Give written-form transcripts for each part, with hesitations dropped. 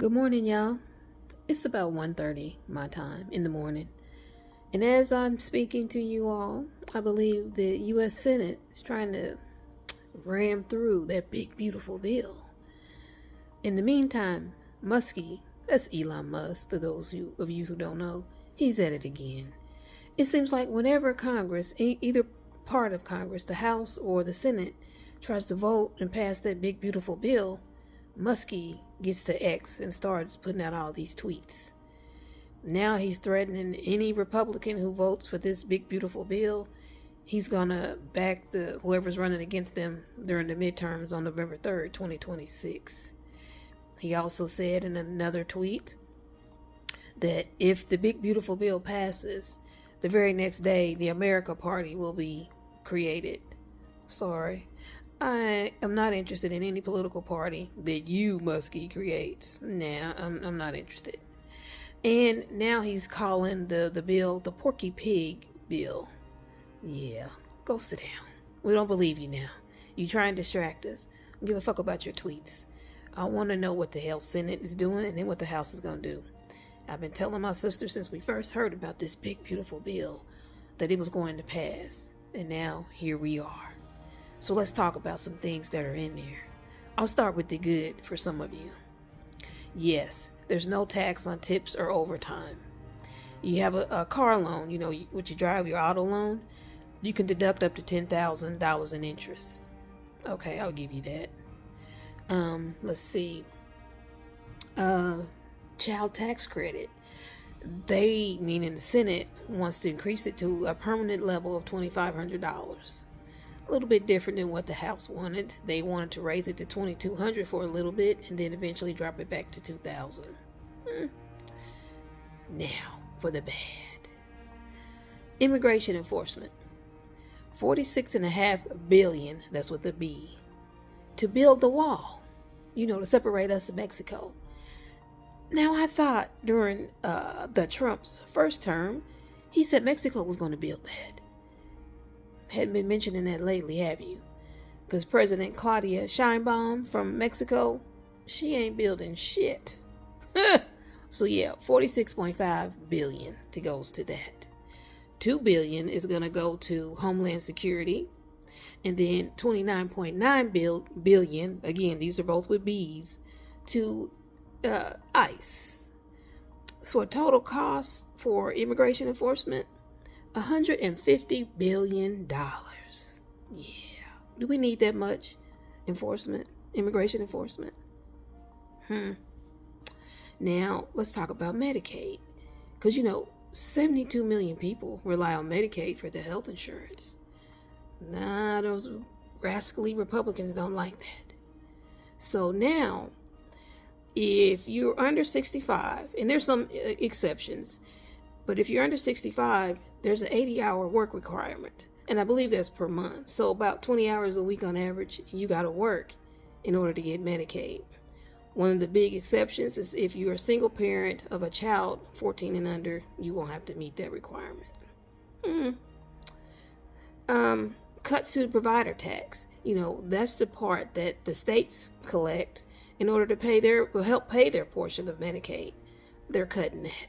Good morning, y'all. It's about 1:30 my time in the morning. And as I'm speaking to you all, I believe the U.S. Senate is trying to ram through that big, beautiful bill. In the meantime, Muskie, that's Elon Musk, to those of you who don't know, he's at it again. It seems like whenever Congress, either part of Congress, the House or the Senate, tries to vote and pass that big, beautiful bill, Muskie gets to X and starts putting out all these tweets. Now he's threatening any Republican who votes for this big, beautiful bill. He's gonna back whoever's running against them during the midterms on November 3rd, 2026. He also said in another tweet that if the big, beautiful bill passes, the very next day, the America Party will be created. Sorry. I am not interested in any political party that you, Muskie, creates. Nah, I'm not interested. And now he's calling the bill the Porky Pig bill. Yeah, go sit down. We don't believe you now. You try and distract us. Don't give a fuck about your tweets. I want to know what the hell Senate is doing and then what the House is going to do. I've been telling my sister since we first heard about this big, beautiful bill that it was going to pass. And now here we are. So let's talk about some things that are in there. I'll start with the good for some of you. Yes, there's no tax on tips or overtime. You have a car loan, what you drive, your auto loan, you can deduct up to $10,000 in interest. Okay, I'll give you that. Let's see. Child tax credit. They, meaning the Senate, wants to increase it to a permanent level of $2,500. A little bit different than what the House wanted. They wanted to raise it to $2,200 for a little bit and then eventually drop it back to $2,000. Now for the bad. Immigration enforcement. $46.5 billion, that's with a B, to build the wall, to separate us and Mexico. Now I thought during the Trump's first term, he said Mexico was going to build that. Hadn't been mentioning that lately, have you? Because President Claudia Sheinbaum from Mexico, she ain't building shit. So yeah, $46.5 billion goes to that. $2 billion is going to go to Homeland Security. And then $29.9 billion, again, these are both with B's, to ICE. For a total cost for immigration enforcement, $150 billion. Yeah. Do we need that much immigration enforcement? Now, let's talk about Medicaid. Because, 72 million people rely on Medicaid for their health insurance. Nah, those rascally Republicans don't like that. So now, if you're under 65, and there's some exceptions, but if you're under 65, there's an 80-hour work requirement. And I believe that's per month. So about 20 hours a week on average, you got to work in order to get Medicaid. One of the big exceptions is if you're a single parent of a child 14 and under, you won't have to meet that requirement. Cuts to the provider tax. That's the part that the states collect in order to help pay their portion of Medicaid. They're cutting that.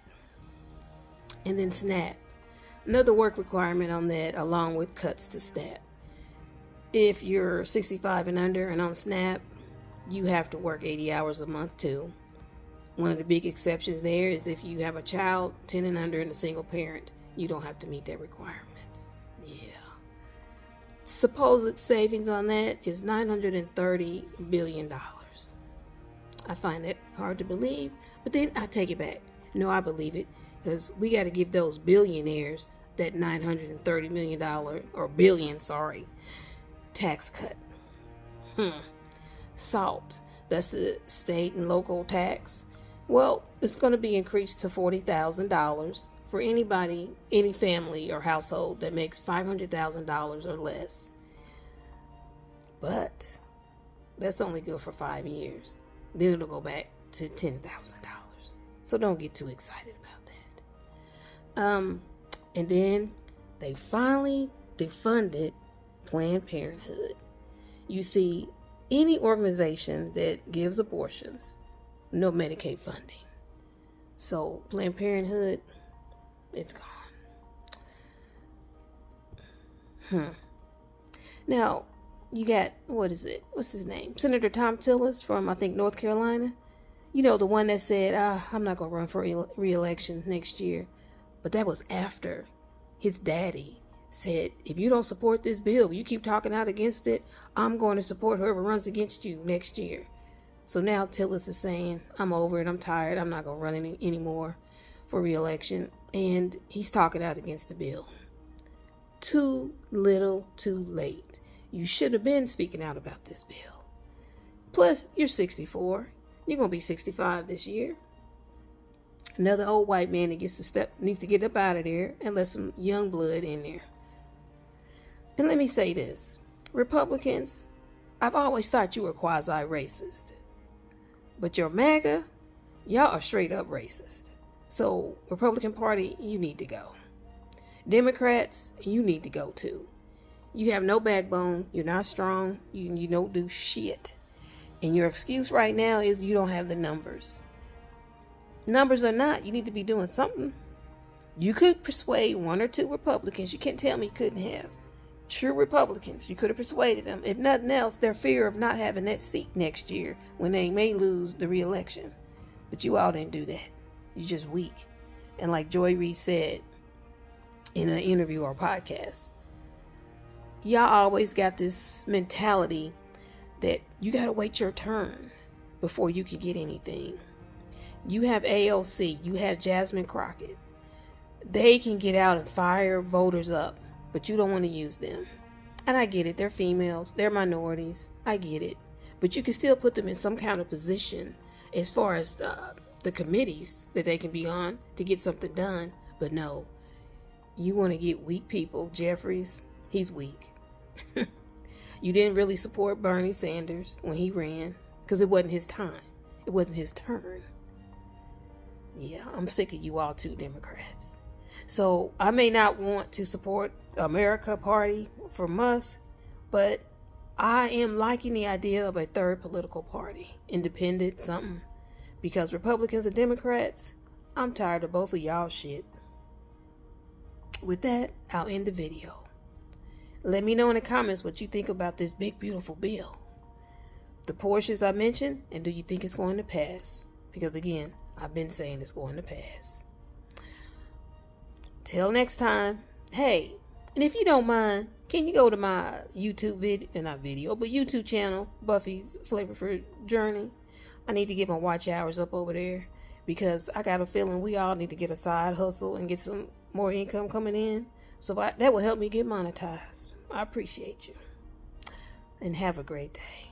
And then SNAP. Another work requirement on that, along with cuts to SNAP. If you're 65 and under and on SNAP, you have to work 80 hours a month too. One of the big exceptions there is if you have a child 10 and under and a single parent, you don't have to meet that requirement. Yeah. Supposed savings on that is $930 billion. I find that hard to believe, but then I take it back. No, I believe it. Because we got to give those billionaires that $930 million, or billion, tax cut. SALT, that's the state and local tax. Well, it's going to be increased to $40,000 for anybody, any family or household that makes $500,000 or less. But that's only good for 5 years. Then it'll go back to $10,000. So don't get too excited about that. And then they finally defunded Planned Parenthood. You see, any organization that gives abortions no Medicaid funding. So Planned Parenthood, it's gone. Now, you got, what's his name? Senator Tom Tillis from, I think, North Carolina. You know, the one that said, I'm not going to run for re-election next year. But that was after his daddy said, if you don't support this bill, you keep talking out against it, I'm going to support whoever runs against you next year. So now Tillis is saying, I'm over it, I'm tired, I'm not going to run anymore for re-election. And he's talking out against the bill. Too little, too late. You should have been speaking out about this bill. Plus, you're 64. You're going to be 65 this year. Another old white man that needs to get up out of there and let some young blood in there. And let me say this. Republicans, I've always thought you were quasi-racist. But your MAGA, y'all are straight up racist. So, Republican Party, you need to go. Democrats, you need to go too. You have no backbone. You're not strong. You don't do shit. And your excuse right now is you don't have the numbers. Numbers or not, you need to be doing something. You could persuade one or two Republicans. You can't tell me you couldn't have. True Republicans, you could have persuaded them. If nothing else, their fear of not having that seat next year when they may lose the re-election. But you all didn't do that. You're just weak. And like Joy Reid said in an interview or podcast, y'all always got this mentality that you got to wait your turn before you can get anything. You have AOC, you have Jasmine Crockett. They can get out and fire voters up, but you don't want to use them. And I get it, they're females, they're minorities, I get it. But you can still put them in some kind of position as far as the committees that they can be on to get something done. But no, you want to get weak people. Jeffries, he's weak. You didn't really support Bernie Sanders when he ran because it wasn't his time. It wasn't his turn. Yeah, I'm sick of you all too, Democrats. So I may not want to support America Party for Musk, but I am liking the idea of a third political party, independent something, because Republicans and Democrats, I'm tired of both of y'all shit. With that, I'll end the video. Let me know in the comments what you think about this big, beautiful bill. The portions I mentioned, and do you think it's going to pass? Because again, I've been saying it's going to pass. Till next time, hey, and if you don't mind, can you go to my YouTube YouTube channel, Buffy's Flavorful Journey? I need to get my watch hours up over there because I got a feeling we all need to get a side hustle and get some more income coming in. So that will help me get monetized. I appreciate you. And have a great day.